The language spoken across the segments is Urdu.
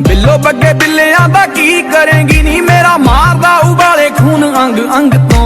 ਬਿੱਲੋ ਬੱਗੇ ਬਿੱਲਿਆਂ ਦਾ ਕੀ ਕਰੇਂਗੀ ਨੀ ਮੇਰਾ ਮਾਰਦਾ ਉਬਾਲੇ ਖੂਨ ਅੰਗ ਅੰਗ ਤੋਂ।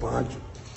5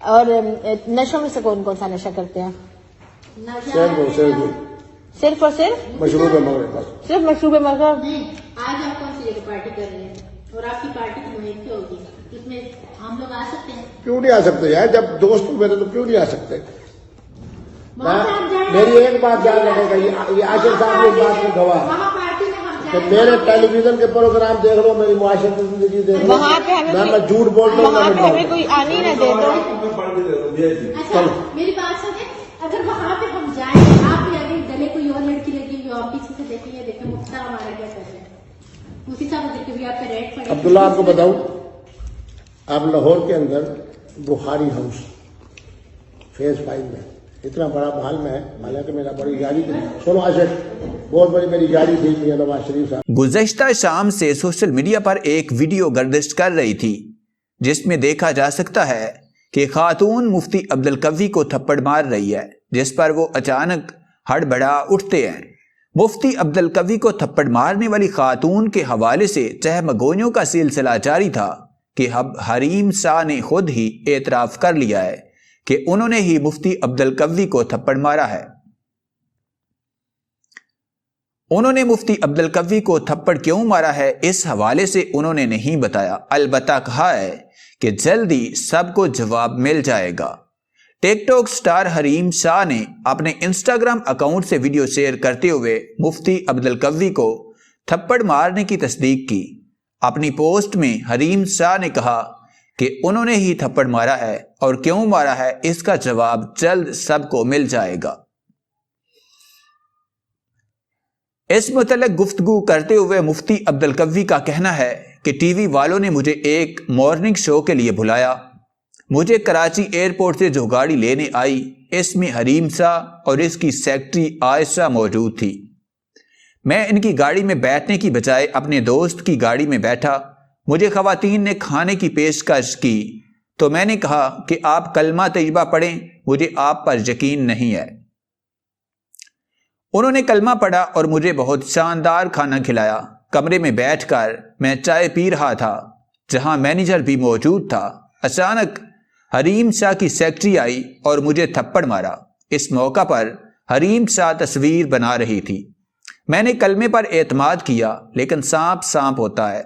اور نشوں میں سے کون کون سا نشہ کرتے ہیں؟ صرف اور صرف مشروب مغرب بس. صرف مشروب مغرب. نہیں، آج آپ کون سی جگہ پارٹی کر رہے ہیں اور آپ کی پارٹی کی نوعیت کیا ہوگی؟ اس میں ہم لوگ آ سکتے ہیں؟ کیوں نہیں آ سکتے یار؟ جب دوست میرے تو کیوں نہیں آ سکتے؟ وہاں پہ آپ جائیں، میری ایک بات یاد رکھے گا، یہ عاشق صاحب اس بات میں گواہ وہاں پارٹی میں ہم کہ جائیں، میرے ٹیلی ویژن کے پروگرام دیکھ لو، میری معاشرتی زندگی دیکھ لو، وہاں پہ میں جھوٹ بولتا ہوں. وہاں پہ ہمیں کوئی آنے ہی نہ دے تو اچھا میری بات سنیں، اگر وہاں پہ ہم جائیں، آپ بھی اگر گلے کوئی اور لڑکی لگی ہوئی آپ پیچھے سے دیکھیں گے، دیکھیں مختار ہمارا کیا کر رہے ہیں، اسی طرح دیکھیں بھی آپ پہ ریٹ پڑے. عبداللہ آپ کو بتاؤں، آپ لاہور کے اندر بخاری ہاؤس فیز 5 میں اتنا بڑا محل میں ہے، حالانکہ میرا بڑی گاڑی تھی، سنو عاشق، بہت بڑی میری گاڑی تھی میاں نواز شریف صاحب. گزشتہ شام سے سوشل میڈیا پر ایک ویڈیو گردش کر رہی تھی جس میں دیکھا جا سکتا ہے کہ خاتون مفتی عبدالقوی کو تھپڑ مار رہی ہے، جس پر وہ اچانک ہڑبڑا اٹھتے ہیں. مفتی عبدالقوی کو تھپڑ مارنے والی خاتون کے حوالے سے چہمگوئیوں کا سلسلہ جاری تھا کہ اب حریم شاہ نے خود ہی اعتراف کر لیا ہے کہ انہوں نے ہی مفتی عبدالقوی کو تھپڑ مارا ہے. انہوں نے مفتی عبدالقوی کو تھپڑ کیوں مارا ہے اس حوالے سے انہوں نے نہیں بتایا، البتہ کہا ہے کہ جلدی سب کو جواب مل جائے گا. ٹک ٹاک سٹار حریم شاہ نے اپنے انسٹاگرام اکاؤنٹ سے ویڈیو شیئر کرتے ہوئے مفتی عبدالقوی کو تھپڑ مارنے کی تصدیق کی. اپنی پوسٹ میں حریم شاہ نے کہا کہ انہوں نے ہی تھپڑ مارا ہے اور کیوں مارا ہے اس کا جواب جلد سب کو مل جائے گا. اس متعلق گفتگو کرتے ہوئے مفتی عبدالقوی کا کہنا ہے کہ ٹی وی والوں نے مجھے ایک مارننگ شو کے لیے بلایا. مجھے کراچی ایئرپورٹ سے جو گاڑی لینے آئی اس میں حریم شاہ اور اس کی سیکرٹری عائشہ موجود تھی. میں ان کی گاڑی میں بیٹھنے کی بجائے اپنے دوست کی گاڑی میں بیٹھا. مجھے خواتین نے کھانے کی پیشکش کی تو میں نے کہا کہ آپ کلمہ طیبہ پڑھیں، مجھے آپ پر یقین نہیں ہے. انہوں نے کلمہ پڑھا اور مجھے بہت شاندار کھانا کھلایا. کمرے میں بیٹھ کر میں چائے پی رہا تھا جہاں مینیجر بھی موجود تھا. اچانک حریم شاہ کی سیکرٹری آئی اور مجھے تھپڑ مارا. اس موقع پر حریم شاہ تصویر بنا رہی تھی. میں نے کلمے پر اعتماد کیا لیکن سانپ سانپ ہوتا ہے.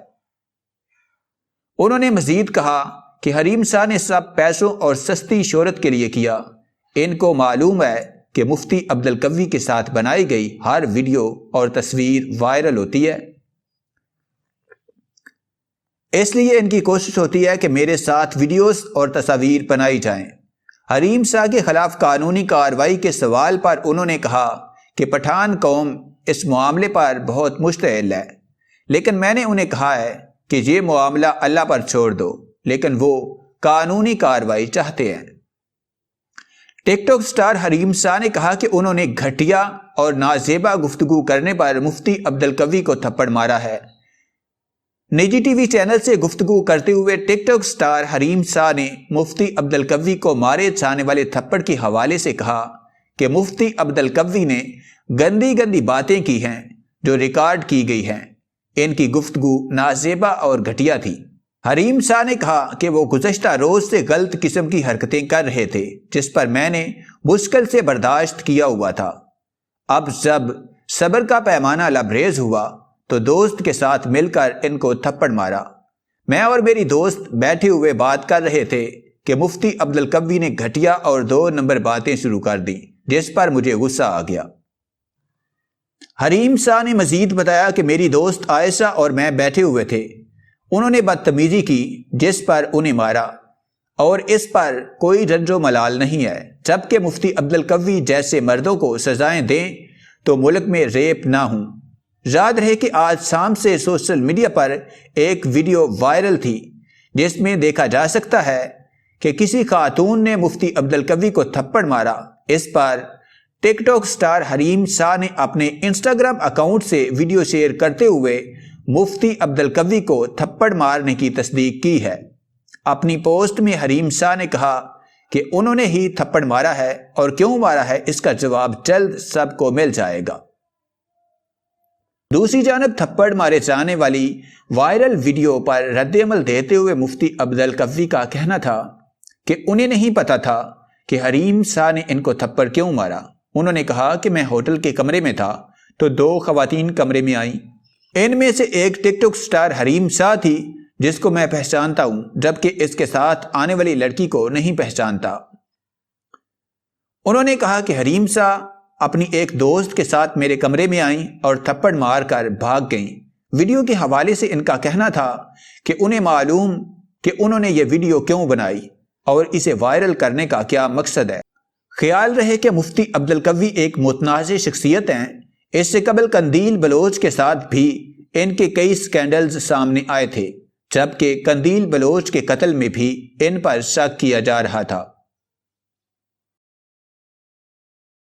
انہوں نے مزید کہا کہ حریم شاہ نے سب پیسوں اور سستی شہرت کے لیے کیا. ان کو معلوم ہے کہ مفتی عبدالقوی کے ساتھ بنائی گئی ہر ویڈیو اور تصویر وائرل ہوتی ہے، اس لیے ان کی کوشش ہوتی ہے کہ میرے ساتھ ویڈیوز اور تصاویر بنائی جائیں. حریم شاہ کے خلاف قانونی کارروائی کے سوال پر انہوں نے کہا کہ پٹھان قوم اس معاملے پر بہت مشتعل ہے، لیکن میں نے انہیں کہا ہے کہ یہ معاملہ اللہ پر چھوڑ دو، لیکن وہ قانونی کارروائی چاہتے ہیں. ٹک ٹاک سٹار حریم شاہ نے کہا کہ انہوں نے گھٹیا اور نازیبا گفتگو کرنے پر مفتی عبدالقوی کو تھپڑ مارا ہے. نجی ٹی وی چینل سے گفتگو کرتے ہوئے ٹک ٹاک سٹار حریم شاہ نے مفتی عبدالقوی کو مارے جانے والے تھپڑ کے حوالے سے کہا کہ مفتی عبدالقوی نے گندی گندی باتیں کی ہیں جو ریکارڈ کی گئی ہیں. ان کی گفتگو نازیبا اور گھٹیا تھی. حریم شاہ نے کہا کہ وہ گزشتہ روز سے غلط قسم کی حرکتیں کر رہے تھے جس پر میں نے مشکل سے برداشت کیا ہوا تھا. اب جب صبر کا پیمانہ لبریز ہوا تو دوست کے ساتھ مل کر ان کو تھپڑ مارا. میں اور میری دوست بیٹھے ہوئے بات کر رہے تھے کہ مفتی عبدالقوی نے گھٹیا اور 2 نمبر باتیں شروع کر دیں جس پر مجھے غصہ آ گیا. حریم شاہ نے مزید بتایا کہ میری دوست عائشہ اور میں بیٹھے ہوئے تھے. انہوں نے بدتمیزی کی جس پر انہیں مارا اور اس پر کوئی رنج و ملال نہیں ہے. جبکہ مفتی عبدالقوی جیسے مردوں کو سزائیں دیں تو ملک میں ریپ نہ ہوں. یاد رہے کہ آج شام سے سوشل میڈیا پر ایک ویڈیو وائرل تھی جس میں دیکھا جا سکتا ہے کہ کسی خاتون نے مفتی عبدالقوی کو تھپڑ مارا. اس پر ٹک ٹاک سٹار حریم شاہ نے اپنے انسٹاگرام اکاؤنٹ سے ویڈیو شیئر کرتے ہوئے مفتی عبدالقوی کو تھپڑ مارنے کی تصدیق کی ہے. اپنی پوسٹ میں حریم شاہ نے کہا کہ انہوں نے ہی تھپڑ مارا ہے اور کیوں مارا ہے اس کا جواب جلد سب کو مل جائے گا. دوسری جانب تھپڑ مارے جانے والی وائرل ویڈیو پر رد عمل دیتے ہوئے مفتی عبدالقوی کا کہنا تھا کہ انہیں نہیں پتا تھا کہ حریم شاہ نے ان کو تھپڑ کیوں مارا۔ انہوں نے کہا کہ میں ہوٹل کے کمرے میں تھا تو 2 خواتین کمرے میں آئیں، ان میں سے ایک ٹک ٹاک سٹار حریم شاہ تھی جس کو میں پہچانتا ہوں، جبکہ اس کے ساتھ آنے والی لڑکی کو نہیں پہچانتا۔ انہوں نے کہا کہ حریم شاہ اپنی ایک دوست کے ساتھ میرے کمرے میں آئیں اور تھپڑ مار کر بھاگ گئیں۔ ویڈیو کے حوالے سے ان کا کہنا تھا کہ انہیں معلوم کہ انہوں نے یہ ویڈیو کیوں بنائی اور اسے وائرل کرنے کا کیا مقصد ہے۔ خیال رہے کہ مفتی عبدالقوی ایک متنازع شخصیت ہیں۔ اس سے قبل قندیل بلوچ کے ساتھ بھی ان کے کئی سکینڈلز سامنے آئے تھے، جبکہ قندیل بلوچ کے قتل میں بھی ان پر شک کیا جا رہا تھا۔